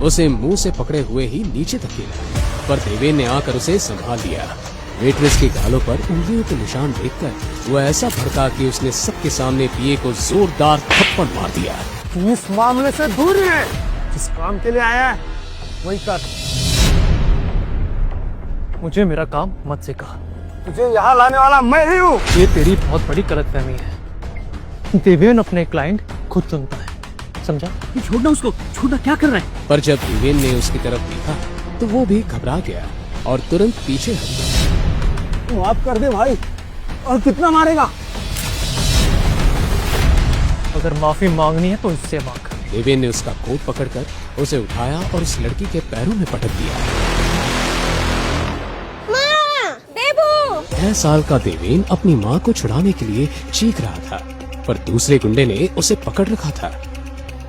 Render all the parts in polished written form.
उसे मुंह से पकड़े हुए ही नीचे धकेला, पर देवेन ने आकर उसे संभाल लिया। वेट्रेस के गालों पर उंगलियों के निशान देखकर वो ऐसा भड़का कि उसने सबके सामने पिए को जोरदार थप्पड़ मार दिया। तू इस मामले से दूर है, जिस काम के लिए आया है वही कर। मुझे मेरा काम मत सिखा। तुझे यहाँ लाने वाला मैं ही हूँ। ये तेरी बहुत बड़ी गलतफहमी है। देवेन अपने क्लाइंट खुद चुनता है, समझा? छोड़ना उसको, छोड़ना, क्या कर रहा है? पर जब देवेन ने उसकी तरफ देखा तो वो भी घबरा गया और तुरंत पीछे हट गया। माफ कर दे भाई, और कितना मारेगा? अगर माफी मांगनी है तो इससे मांग। देवेन ने उसका कोट पकड़कर उसे उठाया और उस लड़की के पैरों में पटक दिया। 6 साल का देवेन अपनी माँ को छुड़ाने के लिए चीख रहा था, पर दूसरे गुंडे ने उसे पकड़ रखा था।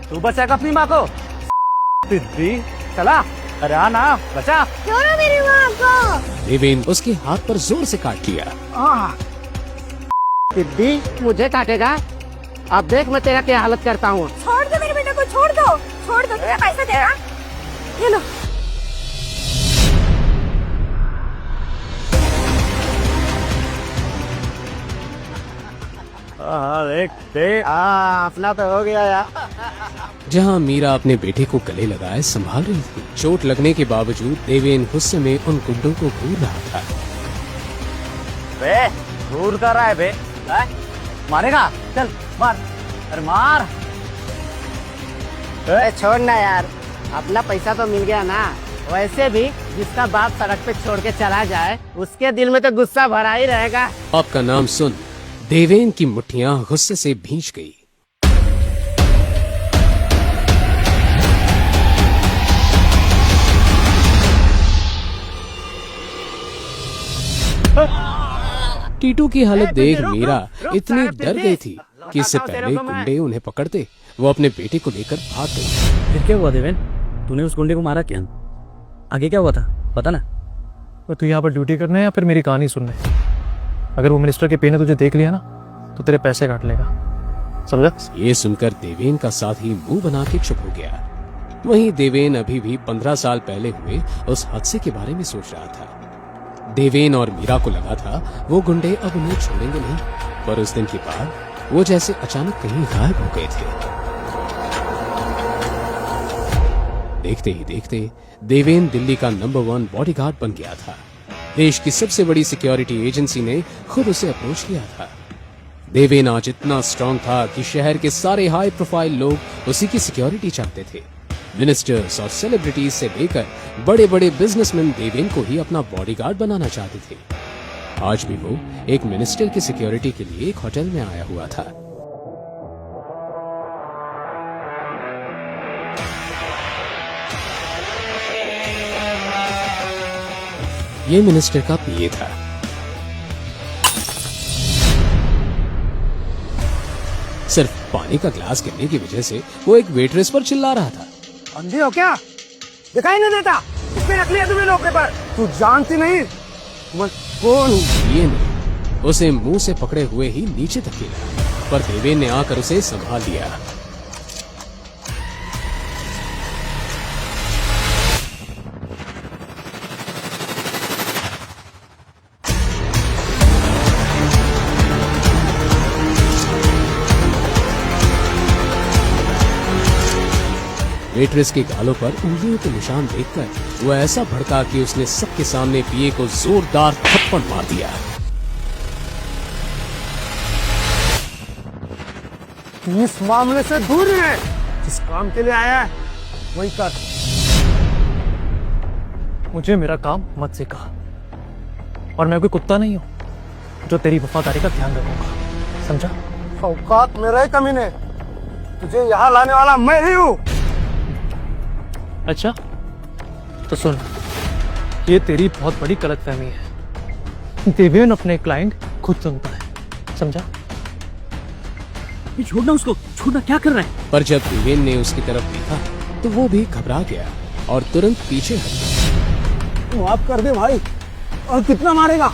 तू बचाएगा अपनी माँ को? तिद्दी, चला, अरे आना, बचा। छोड़ो मेरी माँ को। देवेन उसके हाथ पर जोर से काट लिया। तिद्दी, मुझे काटेगा? अब देख मैं तेरा क्या हालत करता हूँ। छोड़ दो मेरे बेटे को, छोड़ दो, छोड़ दो। तुम्हें पैसा देना, ये लो। अपना तो हो गया यार। जहाँ मीरा अपने बेटे को गले लगाए संभाल रही थी, चोट लगने के बावजूद देवेन गुस्से में उन गुंडों को घूर रहा था। बे, घूर कर रहा है बे? मारेगा? चल मार, अरे मार। छोड़ना यार, अपना पैसा तो मिल गया ना। वैसे भी जिसका बाप सड़क पे छोड़ के चला जाए, उसके दिल में तो गुस्सा भरा ही रहेगा। आपका नाम सुन देवेन की मुट्ठियां गुस्से से भींच गई। टीटू की हालत देख मीरा इतनी डर गई थी कि इससे पहले गुंडे उन्हें पकड़ते वो अपने बेटे को लेकर भाग गई। फिर क्या हुआ देवेन? तूने उस गुंडे को मारा क्या? आगे क्या हुआ था पता ना? तो तू यहाँ पर ड्यूटी करना है या फिर मेरी कहानी सुनना है? अगर वो मिनिस्टर के पे ने तुझे देख लिया ना तो तेरे पैसे काट लेगा, समझा? ये सुनकर देवेन का साथी मुंह बना के चुप हो गया। वहीं देवेन अभी भी 15 साल पहले हुए उस हादसे के बारे में सोच रहा था। देवेन और मीरा को लगा था वो गुंडे अब उन्हें छोड़ेंगे नहीं, पर उस दिन के बाद वो जैसे अचानक कहीं गायब हो गए थे। देखते ही देखते देवेन दिल्ली का नंबर 1 बॉडीगार्ड बन गया था। देश की सबसे बड़ी सिक्योरिटी एजेंसी ने खुद उसे अप्रोच किया था। देवेन आज इतना स्ट्रांग था कि शहर के सारे हाई प्रोफाइल लोग उसी की सिक्योरिटी चाहते थे। मिनिस्टर्स और सेलिब्रिटीज से लेकर बड़े बड़े बिजनेसमैन देवेन को ही अपना बॉडीगार्ड बनाना चाहते थे। आज भी वो एक मिनिस्टर की सिक्योरिटी के लिए एक होटल में आया हुआ था। ये मिनिस्टर का पीए था। सिर्फ पानी का ग्लास गिरने की वजह से वो एक वेट्रेस पर चिल्ला रहा था। अंधे हो क्या? दिखाई नहीं देता? किसने रख लिया तुम्हें नौकरी पर? तू जानती नहीं मैं कौन हूँ? ये ने उसे मुंह से पकड़े हुए ही नीचे धकेला, पर देवेन ने आकर उसे संभाल लिया। वेट्रेस के गालों पर उंगलियों के निशान देखकर वो ऐसा भड़का कि उसने सबके सामने पिए को जोरदार थप्पड़ मार दिया। तू इस मामले से दूर है, जिस काम के लिए आया है वही कर। मुझे मेरा काम मत सिखा, और मैं कोई कुत्ता नहीं हूँ जो तेरी वफादारी का ध्यान रखूंगा, समझा? औकात मेरा ही कमीने, तुझे यहाँ लाने वाला मैं ही हूँ। अच्छा तो सुन, ये तेरी बहुत बड़ी गलतफहमी है। देवेन अपने क्लाइंट खुद चुनता है, समझा? छोड़ना उसको, छोड़ना, क्या कर रहा है? पर जब देवेन ने उसकी तरफ देखा तो वो भी घबरा गया और तुरंत पीछे हट गया। माफ कर दे भाई, और कितना मारेगा?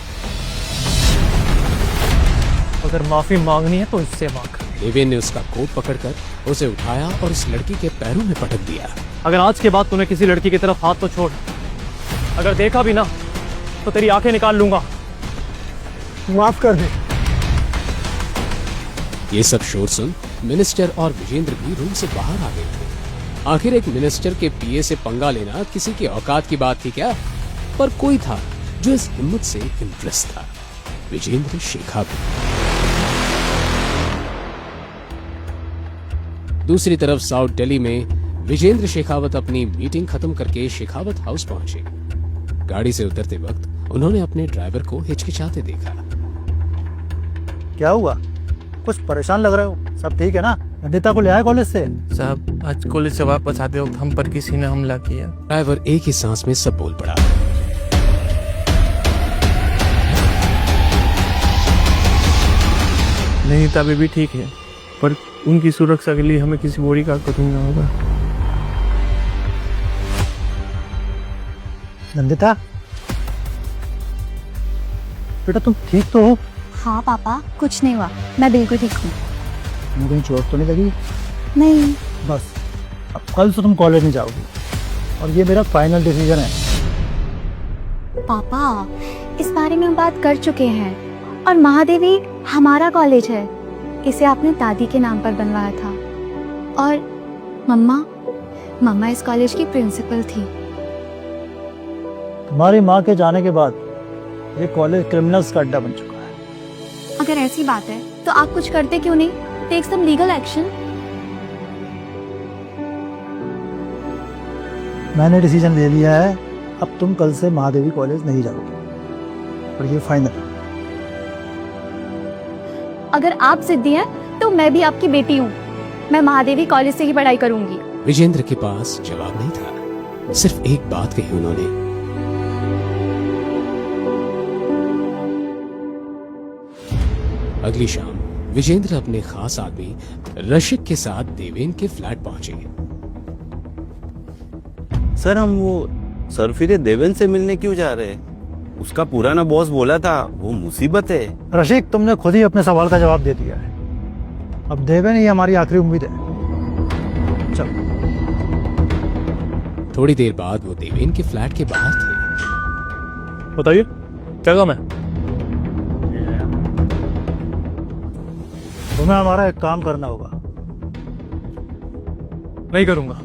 अगर माफी मांगनी है तो इससे मांग। देवेन ने उसका कोट पकड़कर उसे उठाया और उस लड़की के पैरों में पटक दिया। अगर आज के बाद तूने किसी लड़की की तरफ हाथ तो छोड़, अगर देखा भी ना तो तेरी आंखें निकाल लूंगा। माफ कर दे। ये सब शोर सुन मिनिस्टर और विजेंद्र भी रूम से बाहर आ गए थे। आखिर एक मिनिस्टर के पीए से पंगा लेना किसी की औकात की बात थी क्या? पर कोई था जो इस हिम्मत से इम्प्रेस था, विजेंद्र शेखावत। दूसरी तरफ साउथ दिल्ली में विजेंद्र शेखावत अपनी मीटिंग खत्म करके शेखावत हाउस पहुंचे। गाड़ी से उतरते वक्त उन्होंने अपने ड्राइवर को हिचकिचाते देखा। क्या हुआ? कुछ परेशान लग रहे हो। सब ठीक है ना? नंदिता को ले आए कॉलेज से? साहब, आज कॉलेज से वापस आते वक्त हम पर किसी ने हमला किया। ड्राइवर एक ही सांस में सब बोल पड़ा। नैनीता भी ठीक है, पर उनकी सुरक्षा के लिए हमें किसी बॉडीगार्ड को ढूंढना होगा। नंदिता, बेटा तुम ठीक तो हो? हाँ पापा, कुछ नहीं हुआ, मैं बिल्कुल ठीक हूँ। तुम्हें कहीं चोट तो नहीं लगी? नहीं। बस अब कल से तुम कॉलेज नहीं जाओगी, और ये मेरा फाइनल डिसीजन है। पापा, इस बारे में हम बात कर चुके हैं, और महादेवी हमारा कॉलेज है। इसे आपने दादी के नाम पर बनवाया था, और मम्मा इस कॉलेज की प्रिंसिपल थी। तुम्हारी माँ के जाने के बाद ये कॉलेज क्रिमिनल्स का अड्डा बन चुका है। अगर ऐसी बात है तो आप कुछ करते क्यों नहीं? Take some legal action. मैंने डिसीजन ले लिया है, अब तुम कल से महादेवी कॉलेज नहीं जाओगे, और ये फाइनल। अगर आप जिद्दी हैं तो मैं भी आपकी बेटी हूँ। मैं महादेवी कॉलेज से ही पढ़ाई करूंगी। विजेंद्र के पास जवाब नहीं था, सिर्फ एक बात कही उन्होंने। अगली शाम विजेंद्र अपने खास आदमी रशिक के साथ देवेन के फ्लैट पहुंचे। सर, हम वो सरफिरे देवेन से मिलने क्यों जा रहे हैं? उसका पुराना बॉस बोला था वो मुसीबत है। रशिक, तुमने खुद ही अपने सवाल का जवाब दे दिया है। अब देवेन ही हमारी आखिरी उम्मीद है। चलो। थोड़ी देर बाद वो देवेन के फ्लैट के बाहर थे। बताइए, क्या काम है? तुम्हें हमारा एक काम करना होगा। नहीं करूंगा।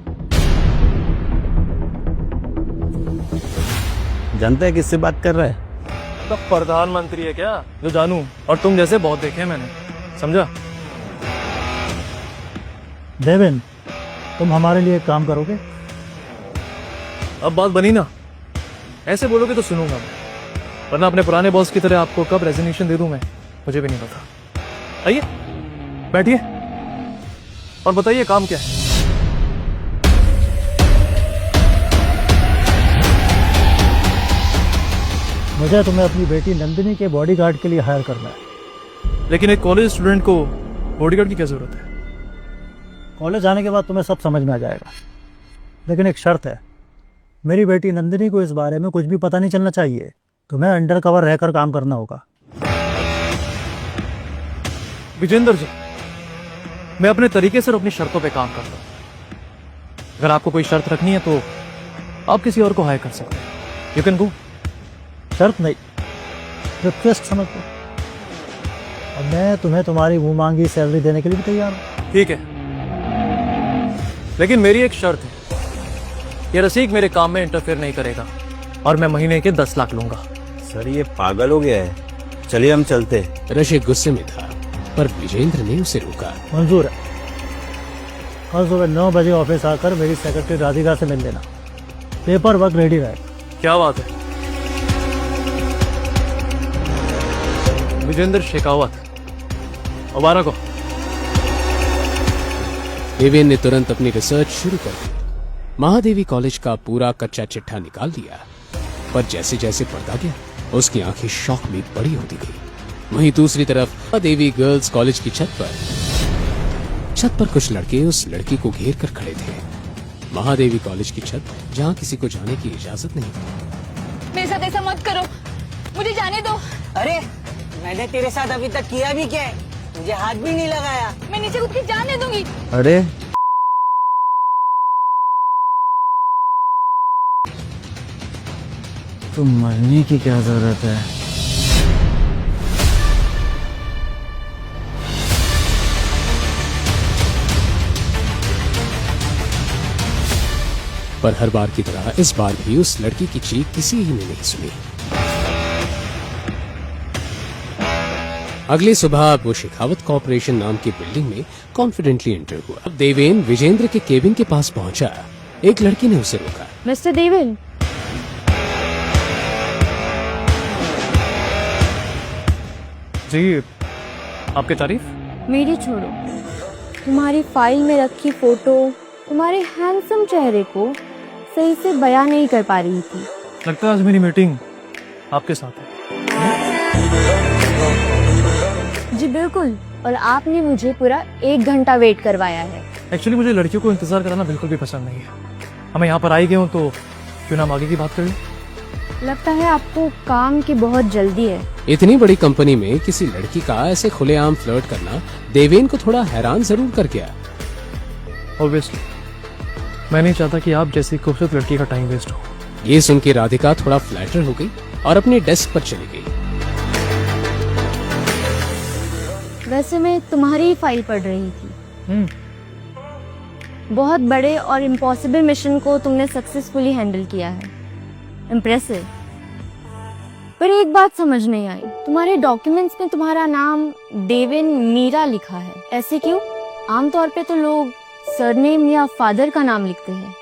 जानता है किससे बात कर रहा है? तो प्रधानमंत्री है क्या जो जानूं? और तुम जैसे बहुत देखे मैंने, समझा? देवेन, तुम हमारे लिए एक काम करोगे? अब बात बनी ना, ऐसे बोलोगे तो सुनूंगा मैं, वरना अपने पुराने बॉस की तरह आपको कब रेजिग्नेशन दे दूं मैं, मुझे भी नहीं पता। आइए बैठिए और बताइए काम क्या है। मुझे तुम्हें अपनी बेटी नंदिनी के बॉडीगार्ड के लिए हायर करना है। लेकिन एक कॉलेज स्टूडेंट को बॉडीगार्ड की क्या जरूरत है? कॉलेज आने के बाद तुम्हें सब समझ में आ जाएगा, लेकिन एक शर्त है। मेरी बेटी नंदिनी को इस बारे में कुछ भी पता नहीं चलना चाहिए। तुम्हें अंडर कवर रहकर काम करना होगा। विजेंद्र जी, मैं अपने तरीके से और अपनी शर्तों पे काम करता हूँ। अगर आपको कोई शर्त रखनी है तो आप किसी और को हायर कर सकते हैं। You can go. शर्त नहीं, रिक्वेस्ट समझ लो। और मैं तुम्हें तुम्हारी मुंह मांगी सैलरी देने के लिए भी तैयार हूँ। ठीक है, लेकिन मेरी एक शर्त है, ये रसीक मेरे काम में इंटरफेयर नहीं करेगा, और मैं महीने के 10 लाख लूंगा। सर, ये पागल हो गया है। चलिए हम चलते। रशिक गुस्से में था, पर विजेंद्र ने उसे रोका। मंजूर है। कल सुबह 9 बजे ऑफिस आकर मेरी सेक्रेटरी राधिका से मिल लेना। पेपर वर्क रेडी रहे। क्या बात है? विजेंद्र शेखावत, मुबारक हो। देवेन ने तुरंत अपनी रिसर्च शुरू कर दी। महादेवी कॉलेज का पूरा कच्चा चिट्ठा निकाल दिया, पर जैसे जैसे पढ़ता गया उसकी आंखें शौक में बड़ी होती गई। वहीं दूसरी तरफ महादेवी गर्ल्स कॉलेज की छत पर कुछ लड़के उस लड़की को घेर कर खड़े थे। महादेवी कॉलेज की छत जहां किसी को जाने की इजाजत नहीं थी। मेरे साथ ऐसा मत करो, मुझे जाने दो। अरे मैंने तेरे साथ अभी तक किया भी क्या है? मुझे हाथ भी नहीं लगाया। मैं नीचे कूद के जाने दूंगी। अरे तो मरने की क्या जरूरत है? पर हर बार की तरह इस बार भी उस लड़की की चीख किसी ही ने नहीं सुनी। अगली सुबह वो शेखावत कॉर्पोरेशन नाम की बिल्डिंग में कॉन्फिडेंटली एंटर हुआ। अब देवेन विजेंद्र के केबिन के पास पहुंचा। एक लड़की ने उसे रोका। मिस्टर देवेन, जी, आपकी तारीफ? मेरी छोड़ो, तुम्हारी फाइल में रखी फोटो तुम्हारे हैंडसम चेहरे को सही से बयां नहीं कर पा रही थी। लगता है आज मेरी मीटिंग आपके साथ है। जी बिल्कुल, और आपने मुझे पूरा 1 घंटा वेट करवाया है। एक्चुअली मुझे लड़कियों को इंतजार कराना बिल्कुल भी पसंद नहीं है। हमें यहाँ पर आई गए हूँ तो क्यों ना हम आगे की बात कर लें? लगता है आपको काम की बहुत जल्दी है। इतनी बड़ी कंपनी में किसी लड़की का ऐसे खुलेआम फ्लर्ट करना देवेन को थोड़ा हैरान जरूर कर गया। ऑब्वियसली मैं नहीं चाहता कि आप जैसी खूबसूरत लड़की का टाइम वेस्ट हो। ये सुन के राधिका थोड़ा फ्लैटर हो गई और अपने डेस्क पर चली गई। वैसे मैं तुम्हारी ही फाइल पढ़ रही थी। बहुत बड़े और इम्पॉसिबल मिशन को तुमने सक्सेसफुली हैंडल किया है। इम्प्रेसिव। पर एक बात समझ नहीं आई, तुम्हारे डॉक्यूमेंट्स में तुम्हारा नाम देवेन मीरा लिखा है। ऐसे क्यों? आमतौर पे तो लोग सरनेम या फादर का नाम लिखते हैं।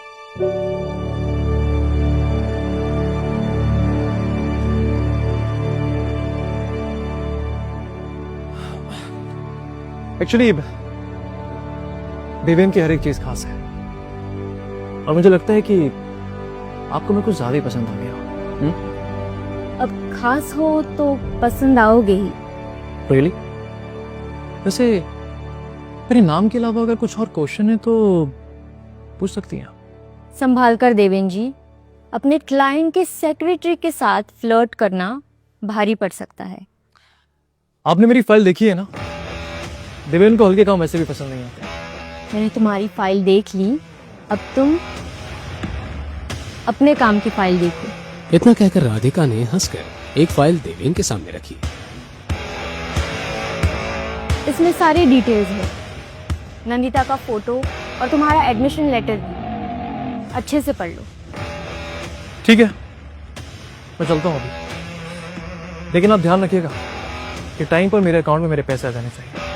एक्चुअली देवेन की हर एक चीज खास है और मुझे लगता है कि आपको मैं कुछ ज्यादा ही पसंद आ गया। अब खास हो तो पसंद आओगे ही। रियली? वैसे मेरे नाम के अलावा अगर कुछ और क्वेश्चन है तो पूछ सकती हैं। संभाल कर देवेन जी, अपने क्लाइंट के सेक्रेटरी के साथ फ्लर्ट करना भारी पड़ सकता है। आपने मेरी फाइल देखी है ना? देवेन को हल्के काम वैसे भी पसंद नहीं आते। मैंने तुम्हारी फाइल देख ली, अब तुम अपने काम की फाइल देखो। इतना कहकर राधिका ने हंसकर एक फाइल देवेन के सामने रखी। इसमें सारी डिटेल्स है, नंदिता का फोटो और तुम्हारा एडमिशन लेटर भी। अच्छे से पढ़ लो। ठीक है, मैं चलता हूँ अभी, लेकिन आप ध्यान रखिएगा कि टाइम पर मेरे अकाउंट में मेरे पैसे आ जाने चाहिए।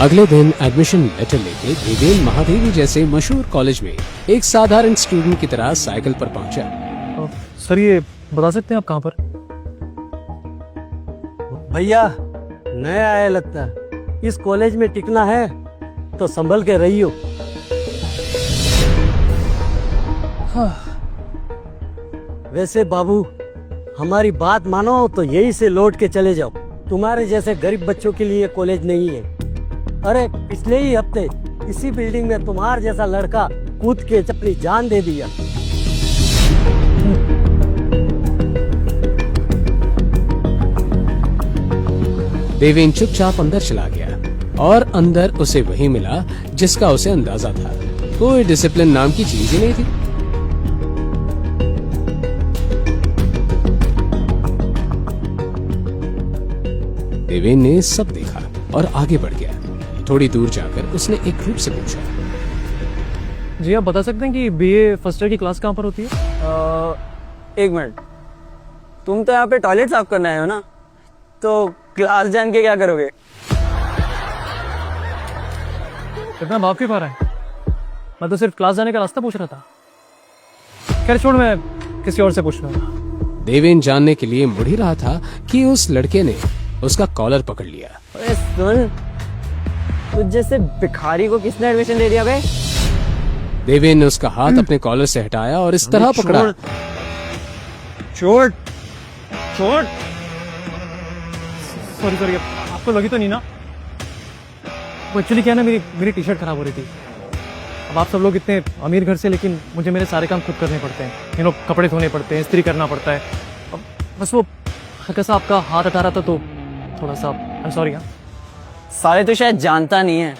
अगले दिन एडमिशन लेटर लेके देवेन महादेवी जैसे मशहूर कॉलेज में एक साधारण स्टूडेंट की तरह साइकिल पर पहुंचा। सर ये बता सकते हैं आप कहाँ पर? भैया नया है लगता है, इस कॉलेज में टिकना है तो संभल के रहियो। वैसे बाबू, हमारी बात मानो तो यहीं से लौट के चले जाओ। तुम्हारे जैसे गरीब बच्चों के लिए कॉलेज नहीं है। अरे पिछले ही हफ्ते इसी बिल्डिंग में तुम्हारे जैसा लड़का कूद के अपनी जान दे दिया। देवेन चुपचाप अंदर चला गया और अंदर उसे वही मिला जिसका उसे अंदाजा था। कोई डिसिप्लिन नाम की चीज ही नहीं थी। देवेन ने सब देखा और आगे बढ़ गया। थोड़ी दूर जाकर उसने एक ग्रुप से पूछा, जी आप बता सकते हैं कि बीए फर्स्ट ईयर की क्लास कहाँ पर होती है? एक मिनट, तुम तो यहाँ पे टॉयलेट साफ करने आए हो ना, तो क्लास जान के क्या करोगे? इतना भाव क्यों पा रहा है? मैं तो सिर्फ क्लास जाने का रास्ता पूछ रहा था। खैर छोड़, मैं किसी और से पूछ लूंगा। देवेन जानने के लिए मुड़ ही रहा था कि उस लड़के ने उसका कॉलर पकड़ लिया। अरे सुन, तुझ जैसे भिखारी को किसने एडमिशन दे दिया बे? देवेन ने उसका हाथ अपने कॉलर से हटाया और इस तरह पकड़ा। छोड़ छोड़। सॉरी, आपको लगी तो नहीं ना? वो एक्चुअली क्या है ना, मेरी टी शर्ट खराब हो रही थी। अब आप सब लोग इतने अमीर घर से, लेकिन मुझे मेरे सारे काम खुद करने पड़ते हैं। कपड़े धोने पड़ते हैं, इस्त्री करना पड़ता है। अब बस वो हल्का सा आपका हाथ हटा रहा था तो थोड़ा सा आई एम सॉरी। साले तो शायद जानता नहीं है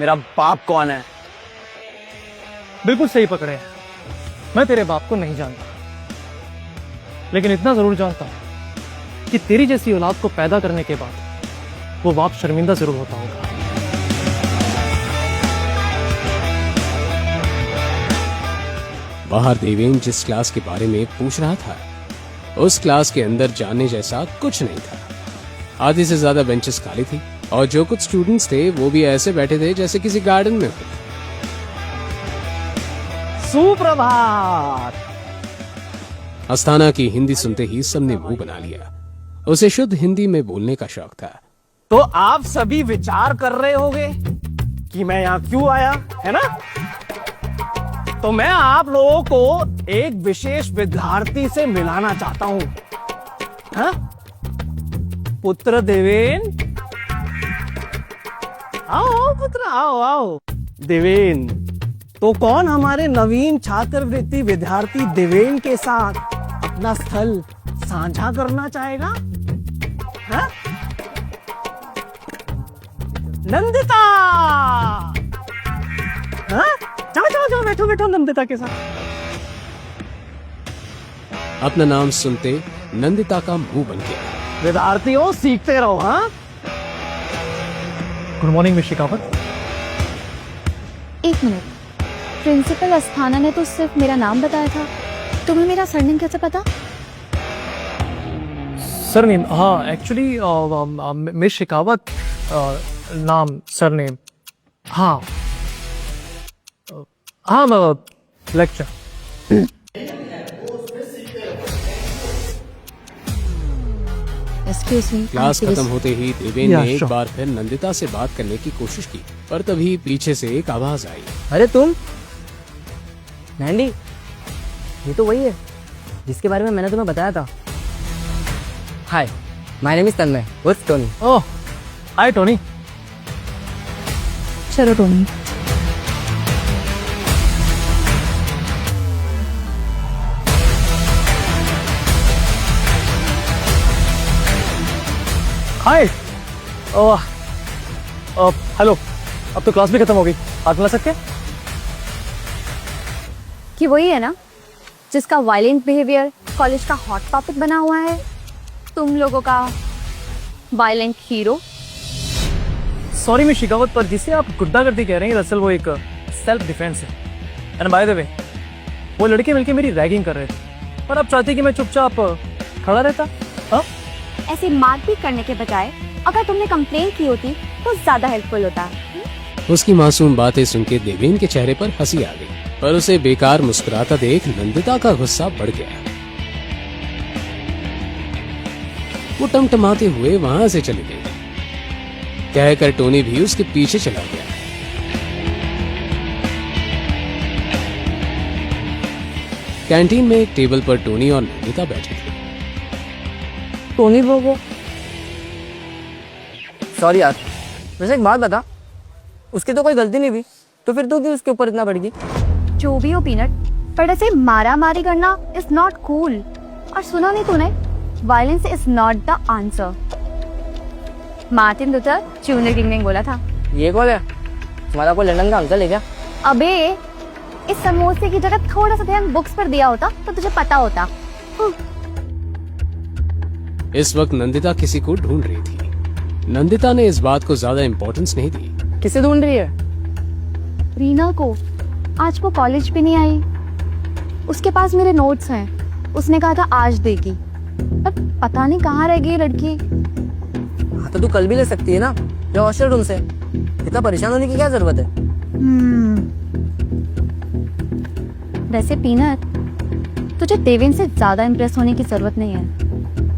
मेरा बाप कौन है। बिल्कुल सही पकड़े हैं। मैं तेरे बाप को नहीं जानता, लेकिन इतना जरूर जानता हूं कि तेरी जैसी औलाद को पैदा करने के बाद वो बाप शर्मिंदा जरूर होता होगा। बाहर देवेन जिस क्लास के बारे में पूछ रहा था, उस क्लास के अंदर जाने जैसा कुछ नहीं था। आधी से ज्यादा बेंचेस खाली थी और जो कुछ स्टूडेंट्स थे वो भी ऐसे बैठे थे जैसे किसी गार्डन में हो। सुप्रभात। अस्थाना की हिंदी सुनते ही सबने मुंह बना लिया। उसे शुद्ध हिंदी में बोलने का शौक था। तो आप सभी विचार कर रहे होंगे कि मैं यहाँ क्यों आया, है ना? तो मैं आप लोगों को एक विशेष विद्यार्थी से मिलाना चाहता हूं। हाँ? पुत्र देवेन, आओ पुत्र, आओ आओ। देवेन, तो कौन हमारे नवीन छात्रवृत्ति विद्यार्थी देवेन के साथ अपना स्थल साझा करना चाहेगा? हाँ? नंदिता। हाँ? जाओ जाओ जाओ, बैठो बैठो नंदिता के साथ। अपना नाम सुनते नंदिता का मुंह बन गया। विद्यार्थियों, सीखते रहो। हाँ, गुड मॉर्निंग मिस शेखावत। एक मिनट, प्रिंसिपल अस्थाना ने तो सिर्फ मेरा नाम बताया था, तुम्हें मेरा सरनेम कैसे पता? सरनेम? हाँ, एक्चुअली मिस शेखावत नाम, सरनेम। हाँ हाँ, लेक्चर। Excuse me. क्लास खत्म होते ही देवेन Yeah, ने एक sure. बार फिर नंदिता से बात करने की कोशिश की, पर तभी पीछे से एक आवाज आई। अरे तुम नैंडी, ये तो वही है जिसके बारे में मैंने तुम्हें बताया था। हाय, माय नेम इज तन्मय, उर्फ टोनी। ओह, हाय टोनी। चलो टोनी। हाय। ओह, हेलो। अब तो क्लास भी खत्म हो गई, हाथ मिला सकते हैं? कि वही है ना जिसका वायलेंट बिहेवियर कॉलेज का हॉट टॉपिक बना हुआ है, तुम लोगों का violent hero. Sorry miss Shekhawat, पर जिसे आप गुंडागर्दी कह रहे हैं दरअसल वो एक सेल्फ डिफेंस है। एंड बाय द वे, वो लड़के मिलके मेरी रैगिंग कर रहे थे, पर आप चाहते कि मैं चुपचाप खड़ा रहता? हाँ, ऐसी मारपीट करने के बजाय अगर तुमने कंप्लेन की होती तो ज्यादा हेल्पफुल होता। उसकी मासूम बातें सुनकर देवेन के चेहरे पर हंसी आ गई, पर उसे बेकार मुस्कुराता देख नंदिता का गुस्सा बढ़ गया। वो टमटमाते हुए वहां से चली गई। कहकर टोनी भी उसके पीछे चला गया। कैंटीन में एक टेबल पर टोनी और नंदिता बैठे थे। टोनी लोगो, सॉरी यार, वैसे एक बात बता, उसकी तो कोई गलती नहीं हुई, तो फिर तो क्यों उसके ऊपर इतना बढ़ गई? जो भी हो पीनट, पर ऐसे मारा मारी करना इज नॉट कूल। और सुना नहीं तूने, violence is not the answer. Martin Luther junior king ने बोला था। ये कौन है? तुम्हारा कोई लंदन का अंकल है क्या? अबे, इस समोसे की जगह थोड़ा सा ध्यान बुक्स पर दिया होता तो तुझे पता होता। इस वक्त नंदिता किसी को ढूंढ रही थी। नंदिता ने इस बात को ज्यादा इम्पोर्टेंस नहीं दी। किसे ढूंढ रही है? रीना को। आज वो कॉलेज भी नहीं आई। उसके पास मेरे नोट्स हैं, उसने कहा था आज देगी, पर पता नहीं कहाँ रह गई लड़की। हाँ, तो तू कल भी ले सकती है ना, जो हॉस्टल रूम से। इतना परेशान होने की क्या जरूरत है? वैसे पीनट, तुझे देवेन से ज्यादा इम्प्रेस होने की जरूरत नहीं है।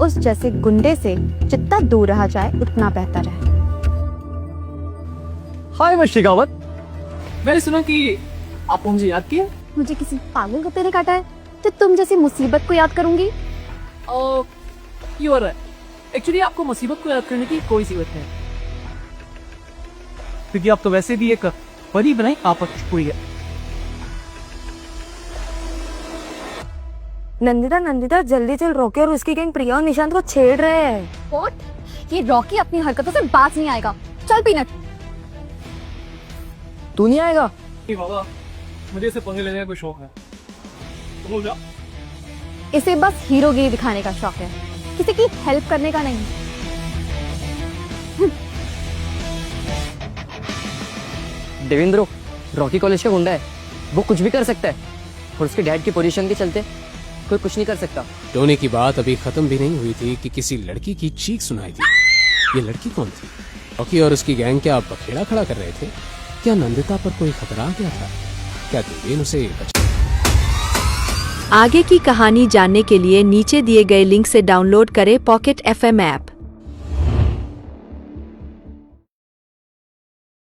उस जैसे गुंडे से जितना दूर रहा जाए उतना बेहतर है। हाय मिस शेखावत, मैंने सुना कि आप मुझे याद किए। मुझे किसी पागल कुत्ते ने काटा है तो तुम जैसी मुसीबत को याद करूंगी? यू आर राइट, एक्चुअली आपको मुसीबत को याद करने की कोई जरूरत नहीं, क्योंकि आप तो वैसे भी एक परी बनाई आपस हुई है। नंदिता, नंदिता जल्दी चल, रोके और उसकी गैंग प्रिया और निशांत को छेड़ रहे हैं। व्हाट? ये रॉकी अपनी हरकतों से बात नहीं आएगा। चल पीनट। तू नहीं आएगा? बाबा, मुझे इसे पंगे लेने का कोई शौक है। बोल जा। इसे बस हीरोगिरी दिखाने का शौक है, किसी की हेल्प करने का नहीं। देवेंद्र रॉकी कॉलेज का गुंडा है, वो कुछ भी कर सकता है और उसके डैड की पोजीशन के चलते कोई कुछ नहीं कर सकता। टोनी की बात अभी खत्म भी नहीं हुई थी कि किसी लड़की की चीख सुनाई दी। ये लड़की कौन थी? रॉकी और उसकी गैंग क्या बखेड़ा खड़ा कर रहे थे? क्या नंदिता पर कोई खतरा आ गया था? क्या देवेन उसे आगे की कहानी जानने के लिए नीचे दिए गए लिंक से डाउनलोड करें पॉकेट FM ऐप।